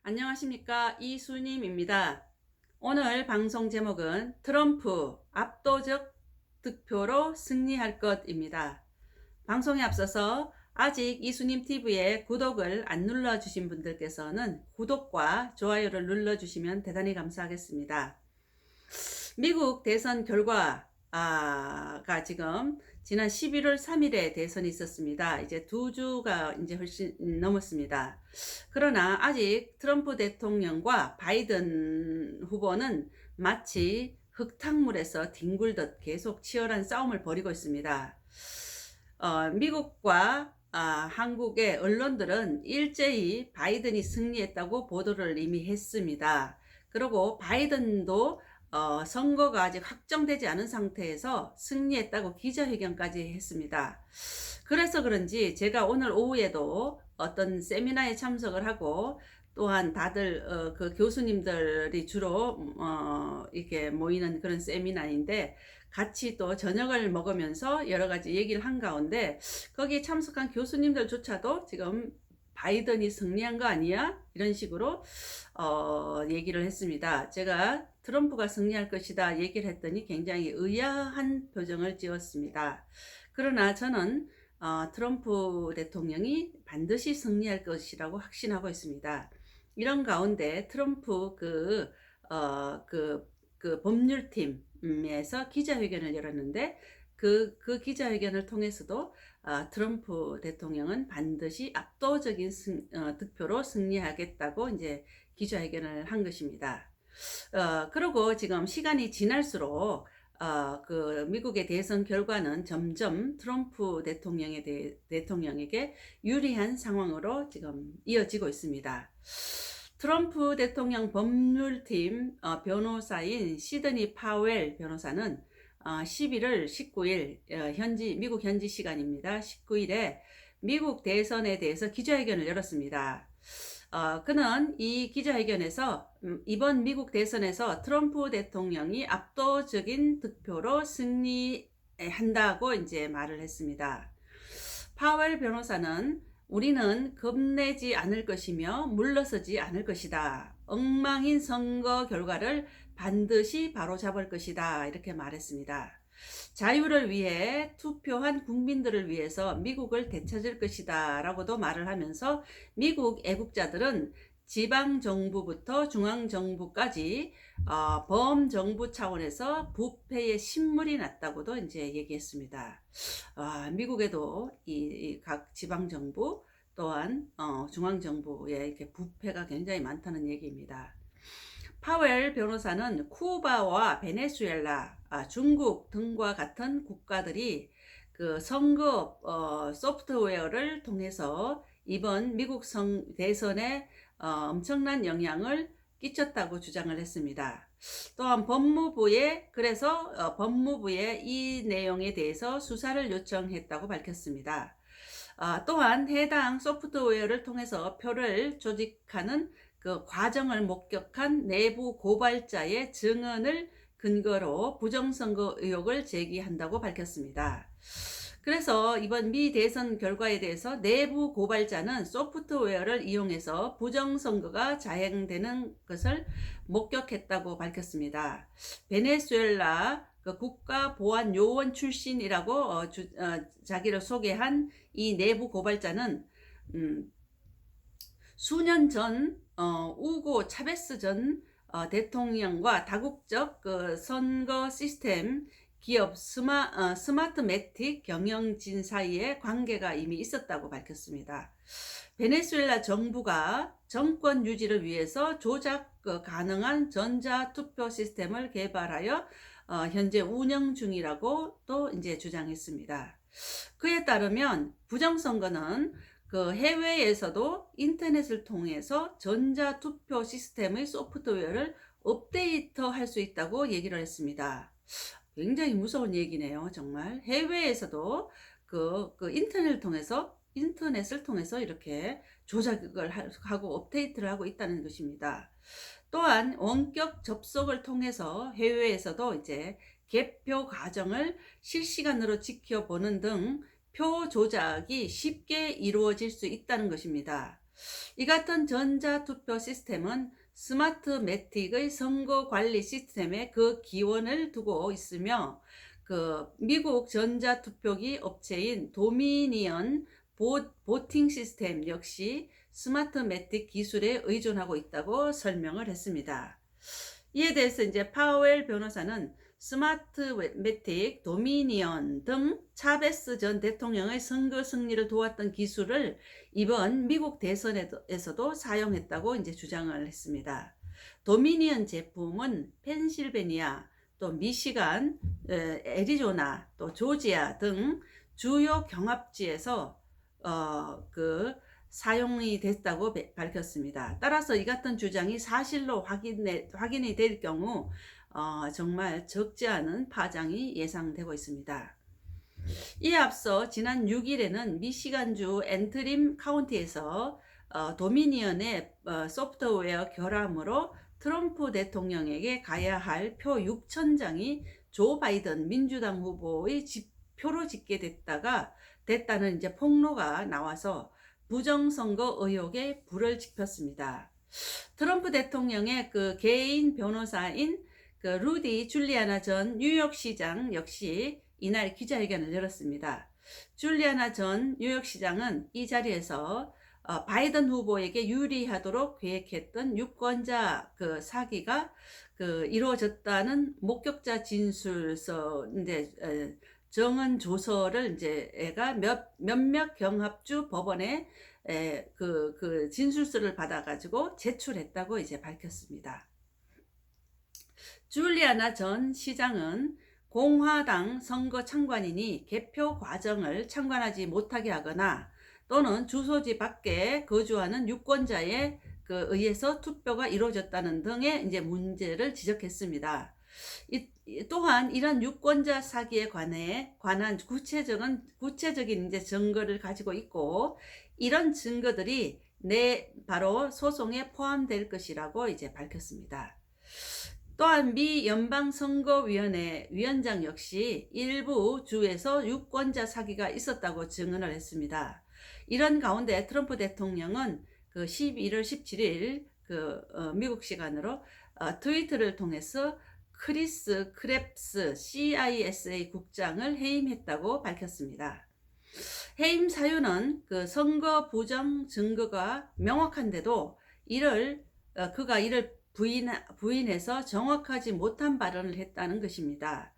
안녕하십니까, 이수님입니다. 오늘 방송 제목은 트럼프 압도적 득표로 승리할 것입니다. 방송에 앞서서 아직 이수님 TV에 구독을 안 눌러주신 분들께서는 구독과 좋아요를 눌러주시면 대단히 감사하겠습니다. 미국 대선 결과가 지금 지난 11월 3일에 대선이 있었습니다. 이제 2주가 이제 훨씬 넘었습니다. 그러나 아직 트럼프 대통령과 바이든 후보는 마치 흙탕물에서 뒹굴듯 계속 치열한 싸움을 벌이고 있습니다. 미국과 한국의 언론들은 일제히 바이든이 승리했다고 보도를 이미 했습니다. 그리고 바이든도 선거가 아직 확정되지 않은 상태에서 승리했다고 기자회견까지 했습니다. 그래서 그런지 제가 오늘 오후에도 어떤 세미나에 참석을 하고 또한 다들 그 교수님들이 주로 이렇게 모이는 그런 세미나인데 같이 또 저녁을 먹으면서 여러 가지 얘기를 한 가운데 거기에 참석한 교수님들조차도 지금 바이든이 승리한 거 아니야? 이런 식으로 얘기를 했습니다. 제가 트럼프가 승리할 것이다 얘기를 했더니 굉장히 의아한 표정을 지었습니다. 그러나 저는 트럼프 대통령이 반드시 승리할 것이라고 확신하고 있습니다. 이런 가운데 트럼프 그 법률팀에서 기자회견을 열었는데 그 기자회견을 통해서도 트럼프 대통령은 반드시 압도적인 득표로 승리하겠다고 이제 기자회견을 한 것입니다. 그리고 지금 시간이 지날수록 그 미국의 대선 결과는 점점 트럼프 대통령에게 유리한 상황으로 지금 이어지고 있습니다. 트럼프 대통령 법률팀 변호사인 시드니 파웰 변호사는 11월 19일 미국 현지 시간입니다. 19일에 미국 대선에 대해서 기자회견을 열었습니다. 그는 이 기자회견에서 이번 미국 대선에서 트럼프 대통령이 압도적인 득표로 승리한다고 이제 말을 했습니다. 파웰 변호사는 우리는 겁내지 않을 것이며 물러서지 않을 것이다. 엉망인 선거 결과를 반드시 바로잡을 것이다. 이렇게 말했습니다. 자유를 위해 투표한 국민들을 위해서 미국을 되찾을 것이다 라고도 말을 하면서 미국 애국자들은 지방정부부터 중앙정부까지 범정부 차원에서 부패의 신물이 났다고도 이제 얘기했습니다. 미국에도 이 각 지방정부 또한 중앙정부의 이렇게 부패가 굉장히 많다는 얘기입니다. 파웰 변호사는 쿠바와 베네수엘라, 중국 등과 같은 국가들이 그 선거 소프트웨어를 통해서 이번 미국 대선에 엄청난 영향을 끼쳤다고 주장을 했습니다. 또한 법무부에 이 내용에 대해서 수사를 요청했다고 밝혔습니다. 또한 해당 소프트웨어를 통해서 표를 조직하는 그 과정을 목격한 내부 고발자의 증언을 근거로 부정선거 의혹을 제기한다고 밝혔습니다. 그래서 이번 미 대선 결과에 대해서 내부 고발자는 소프트웨어를 이용해서 부정선거가 자행되는 것을 목격했다고 밝혔습니다. 베네수엘라 그 국가보안요원 출신이라고 자기를 소개한 이 내부 고발자는 수년 전 우고 차베스 전 대통령과 다국적 그 선거 시스템 기업 스마트매틱 경영진 사이에 관계가 이미 있었다고 밝혔습니다. 베네수엘라 정부가 정권 유지를 위해서 조작 가능한 전자투표 시스템을 개발하여 현재 운영 중이라고 또 이제 주장했습니다. 그에 따르면 부정선거는 그 해외에서도 인터넷을 통해서 전자투표 시스템의 소프트웨어를 업데이트할 수 있다고 얘기를 했습니다. 굉장히 무서운 얘기네요. 정말 해외에서도 그 인터넷을 통해서 이렇게 조작을 하고 업데이트를 하고 있다는 것입니다. 또한 원격 접속을 통해서 해외에서도 이제 개표 과정을 실시간으로 지켜보는 등 표 조작이 쉽게 이루어질 수 있다는 것입니다. 이 같은 전자투표 시스템은 스마트매틱의 선거 관리 시스템에 그 기원을 두고 있으며 그 미국 전자투표기 업체인 도미니언 보팅 시스템 역시 스마트매틱 기술에 의존하고 있다고 설명을 했습니다. 이에 대해서 이제 파웰 변호사는 스마트매틱, 도미니언 등 차베스 전 대통령의 선거 승리를 도왔던 기술을 이번 미국 대선에서도 사용했다고 이제 주장을 했습니다. 도미니언 제품은 펜실베니아, 또 미시간, 애리조나, 또 조지아 등 주요 경합지에서 사용이 됐다고 밝혔습니다. 따라서 이 같은 주장이 사실로 확인이 될 경우 정말 적지 않은 파장이 예상되고 있습니다. 이에 앞서 지난 6일에는 미시간주 앤트림 카운티에서 도미니언의 소프트웨어 결함으로 트럼프 대통령에게 가야 할 표 6,000장이 조 바이든 민주당 후보의 표로 집계됐다는 이제 폭로가 나와서 부정선거 의혹에 불을 지폈습니다. 트럼프 대통령의 그 개인 변호사인 그 루디 줄리아나 전 뉴욕시장 역시 이날 기자회견을 열었습니다. 줄리아나 전 뉴욕시장은 이 자리에서 바이든 후보에게 유리하도록 계획했던 유권자 그 사기가 이루어졌다는 목격자 진술서 정은 조서를 이제 몇몇 경합주 법원에 그 진술서를 받아가지고 제출했다고 이제 밝혔습니다. 줄리아나 전 시장은 공화당 선거 참관인이 개표 과정을 참관하지 못하게 하거나 또는 주소지 밖에 거주하는 유권자에 의해서 투표가 이루어졌다는 등의 이제 문제를 지적했습니다. 또한 이런 유권자 사기에 관한 구체적인 이제 증거를 가지고 있고 이런 증거들이 바로 소송에 포함될 것이라고 이제 밝혔습니다. 또한 미 연방선거위원회 위원장 역시 일부 주에서 유권자 사기가 있었다고 증언을 했습니다. 이런 가운데 트럼프 대통령은 11월 17일 미국 시간으로 트위터를 통해서 크리스 크랩스 CISA 국장을 해임했다고 밝혔습니다. 해임 사유는 선거 부정 증거가 명확한데도 그가 이를 부인해서 정확하지 못한 발언을 했다는 것입니다.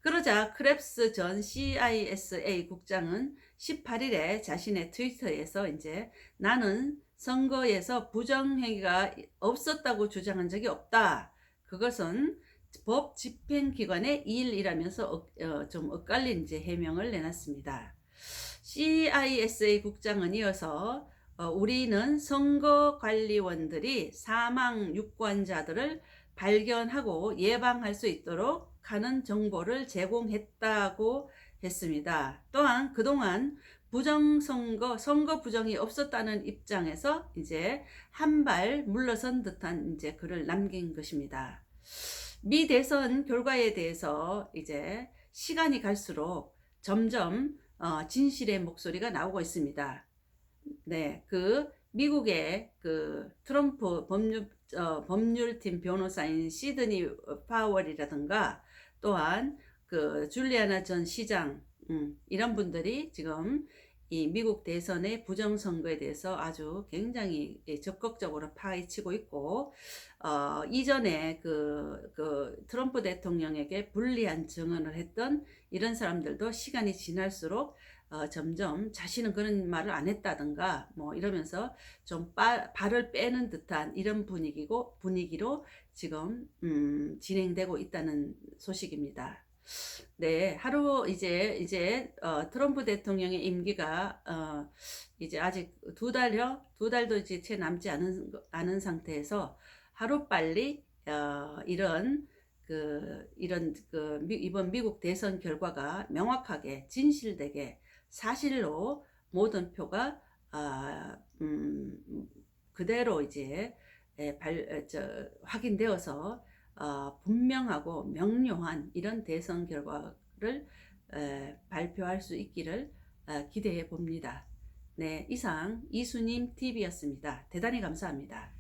그러자 크랩스 전 CISA 국장은 18일에 자신의 트위터에서 이제 나는 선거에서 부정행위가 없었다고 주장한 적이 없다. 그것은 법 집행기관의 일이라면서 좀 엇갈린 이제 해명을 내놨습니다. CISA 국장은 이어서 우리는 선거관리원들이 사망 유권자들을 발견하고 예방할 수 있도록 하는 정보를 제공했다고 했습니다. 또한 그동안 선거 부정이 없었다는 입장에서 이제 한 발 물러선 듯한 이제 글을 남긴 것입니다. 미 대선 결과에 대해서 이제 시간이 갈수록 점점 진실의 목소리가 나오고 있습니다. 네, 미국의 트럼프 법률팀 변호사인 시드니 파월이라든가 또한 줄리아나 전 시장 이런 분들이 지금 이 미국 대선의 부정선거에 대해서 아주 굉장히 적극적으로 파헤치고 있고 이전에 트럼프 대통령에게 불리한 증언을 했던 이런 사람들도 시간이 지날수록 점점 자신은 그런 말을 안 했다든가 뭐 이러면서 좀 발을 빼는 듯한 이런 분위기로 지금 진행되고 있다는 소식입니다. 네, 하루 이제 트럼프 대통령의 임기가 이제 아직 두 달도 이제 채 남지 않은 상태에서 하루 빨리 이번 미국 대선 결과가 명확하게 진실되게 사실로 모든 표가 그대로 이제 확인되어서 분명하고 명료한 이런 대선 결과를 발표할 수 있기를 기대해 봅니다. 네, 이상 이수님 TV였습니다. 대단히 감사합니다.